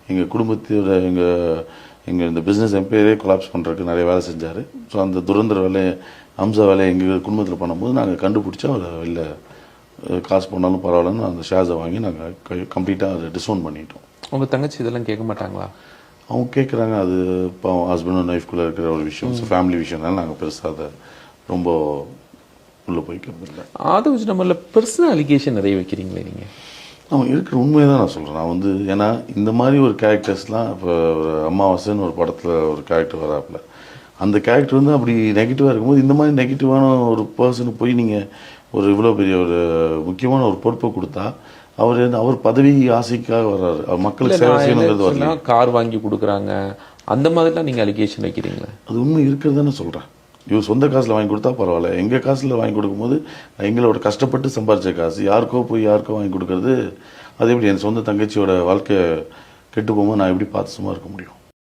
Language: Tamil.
எங்கள் குடும்பத்தோட எங்கள் இந்த பிஸ்னஸ் எம்பையரே கொலாப்ஸ் பண்ணுறதுக்கு நிறைய வேலை செஞ்சார். ஸோ அந்த துரந்தர வேலையை அம்சா வேலையை எங்கள் குடும்பத்தில் பண்ணும்போது நாங்கள் கண்டுபிடிச்சா அவர் இல்லை காசு போனாலும் பரவாயில்லன்னு அந்த ஷேர்ஸை வாங்கி நாங்கள் கம்ப்ளீட்டாக அதை டிஸ்கவுண்ட் பண்ணிட்டோம். உங்கள் தங்கச்சி இதெல்லாம் கேட்க மாட்டாங்களா? அவங்க கேட்குறாங்க. அது இப்போ ஹஸ்பண்ட் அண்ட் ஒய்ஃப்குள்ளே இருக்கிற ஒரு விஷயம், ஃபேமிலி விஷயம்னால நாங்கள் பெருசாக அதை ரொம்ப உள்ளே போய்க்கிறது இல்லை. அதை வச்சு நம்மள பர்சனல் அலிகேஷன் நிறைய வைக்கிறீங்களே நீங்கள்? அவன் இருக்கிற உண்மையை தான் நான் சொல்கிறேன். நான் வந்து ஏன்னா இந்த மாதிரி ஒரு கேரக்டர்ஸ்லாம் இப்போ ஒரு அமாவாசைன்னு ஒரு படத்தில் ஒரு கேரக்டர் வராப்புல, அந்த கேரக்டர் வந்து அப்படி நெகட்டிவாக இருக்கும்போது இந்த மாதிரி நெகட்டிவான ஒரு பர்சனுக்கு போய் நீங்கள் ஒரு இவ்வளோ பெரிய ஒரு முக்கியமான ஒரு பொறுப்பை கொடுத்தா அவர் பதவி ஆசைக்காக வர்றாரு. மக்களுக்கு சேவை செய்யணுங்கிறது வரல. கார் வாங்கி கொடுக்குறாங்க அந்த மாதிரிலாம் நீங்கள் அலிகேஷன் வைக்கிறீங்களா? அது உண்மை இருக்கிறதானே சொல்கிறேன். இவர் சொந்த காசில் வாங்கி கொடுத்தா பரவாயில்ல, எங்கள் காசில் வாங்கி கொடுக்கும்போது எங்களோட கஷ்டப்பட்டு சம்பாரித்த காசு யாருக்கோ போய் யாருக்கோ வாங்கி கொடுக்கறது, அது எப்படி என் சொந்த தங்கச்சியோட வாழ்க்கை கெட்டு போகும்போது நான் எப்படி பார்த்து சும்மா இருக்க முடியும்?